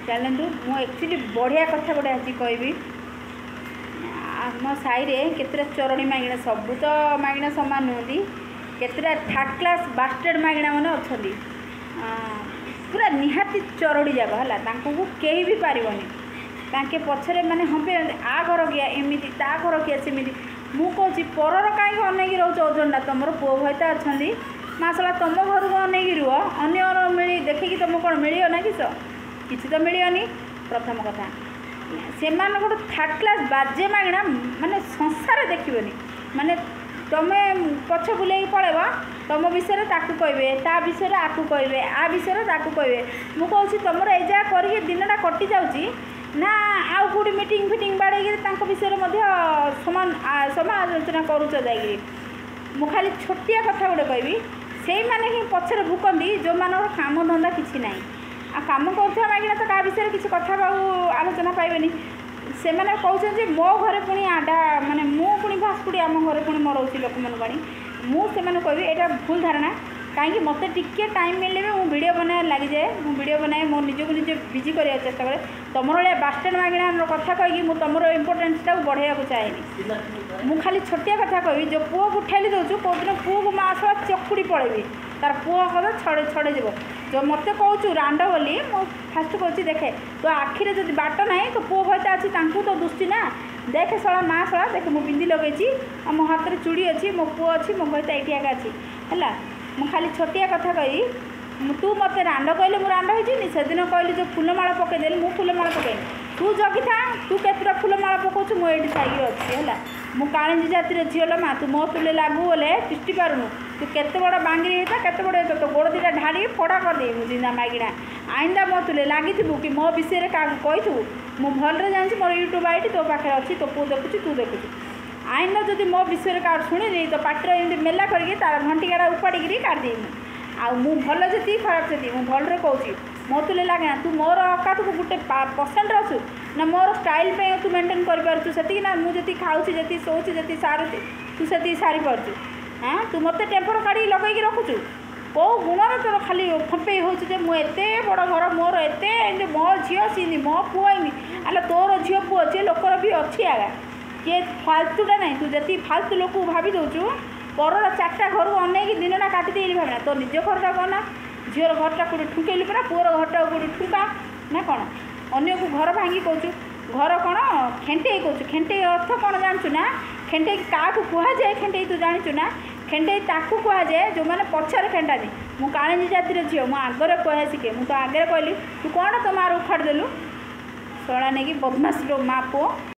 चलतु मु एक्चुअली बढ़िया कथा गोटे आज कहबी आम साई केतटा चरणी मागिणा सबू तो मागिणा सामान नुहति केतटा थर्ड क्लास बास्टर्ड मागिणा मैंने अच्छा पूरा निहाती चरड़ी जाक है कहीं भी पारबनी ताके पछरे माने हंपे आ घर किया एमती ता घर किया सेमती मु कौच परर कहीं अनेक रोच ओजनटा तुम पुओ भयता अच्छा मासला तुम घर को अनेक रुह अन्न मिली देखिकी तुम कौन मिल ना किसी तो मिलनी प्रथम कथा से गोटे थर्ड क्लास बाजे मागणा माने संसार देखनी माने तुम्हें पछ बुले पलैब तुम विषय ताकू कहे ता विषय आपको कहे आ विषय ताकू कहे मुझे तुम एजा कर दिनटा कटि जाऊँगी ना आउ कौटी मीटिंग फिटिंग बाड़े विषय समान समालोचना करुच जाकि मु खाली छोटिया कथा गोटे कहबी से मैंने ही पछरे भुकती जो मान काम धंदा किसी ना आ काम कर मागिना तो क्या विषय किसी कथा आलोचना पाइबे से मैंने कहते मो घरे पुणी आडा माने मु पुणी भास्कुड़ी आम घरे पुणी मरौची लोक मन पानी मुझे कहबी यहाँ भूल धारणा कहीं मत टिके टाइम मिले भी मुझे वीडियो बना लगी जाए मुझे वीडियो बनाए मो निजक निजे बिजी करने चेष्टा करे तुम भाया बास्टैंड मागिना कथा कहीकि मुझे तुम इम्पोर्टेन्सटा बढ़ाया चाहेनी मुझे खाली छोटिया कथा कही जो पुओ को ठेली दूसु कौ दिन पुओ को माँ आसला चकुड़ी पड़ेबी तार पुओ कद छड़े छड़े जीव जो मत कहूँ रांड बोली मु फास्ट कहूँ देखे तो आखिरे जब बाट ना तो पुओ भयता अच्छी तो दुष्टि ना देखे सला माँ सला देखे मु बिंदी लगे मो हाथ में चूड़ी अच्छी मो पुओ अच्छी मो भयता ये अच्छी है मु खाली छोटिया कथा कही तू मत रांड कहले मु रांड होनी से दिन कहली जो फूलमाला पकईदेली मु फूलमाला पकईनी तू जगी था तू केतटा फूलमाला पकाऊ मुझे साइड अच्छी है मु कालिंजी जातिर झील माँ तू मो तुले लागू बोले तिष्टि पारुनु तू केते बड़ बांगिरी होता केते बड़ तो गोड़ दीटा ढाड़ी फड़ा करदे जिंदा मागिना आईंदा मो तुले लगी कि मो विषय क्या कहीथु मु भलरे जानी मोर यूट्यूब आईडी तो पाखे अच्छी तो पु देखुची तू देखुचु आईन जदि मो विषय क्या शुणी तो पाटर एमती मेला करके तार घंटिकाटा उपाड़ी काटिदेमी आउ भल जी खराब जी मुझे भलरे कहूँ मो तुले लगे तू मोर औकात को गोटे परसेंट अच्छु ना मोर स्टाइल पे तू मेंटेन कर ना मुझे खाऊँ जी शोची जी सारुची तू से सारी पार्छु हाँ तू मत टेम्पर काढ़ी लगे रखुचु कौ गुणर तोर खाली फंपे होते मुझे बड़ घर मोर एत मो झील सीनी मो पुओ आईनी आलो तोर झील पुओ अच्छे लोकर भी अच्छी आगा किए फालतूटा ना तू जी फालतू लोक भावी दौचु पर चार्टा घर को अनेक दिनटा काटिदेली भावना तो निज घरटा कौन झीर घरटा कौटे ठुकेलु परा पुअर घरटा कौटे ठुका ना कौन अन्य को घर भांगी कहूँ घर कौन खेंटे कहूँ खेंटे अर्थ कौन जानचु ना खेंटे क्या कहुए खेंटे तू जाचु ना खेंटे ताकू कहुए जो मैंने पछर खेंटानी मु कालिंजी जातिर झील मु आगरे कह शिखे मुझे तो आगे कहली तू कौन तो मार उखाड़ देलु शला नहीं बदमाश लो माँ पुओ।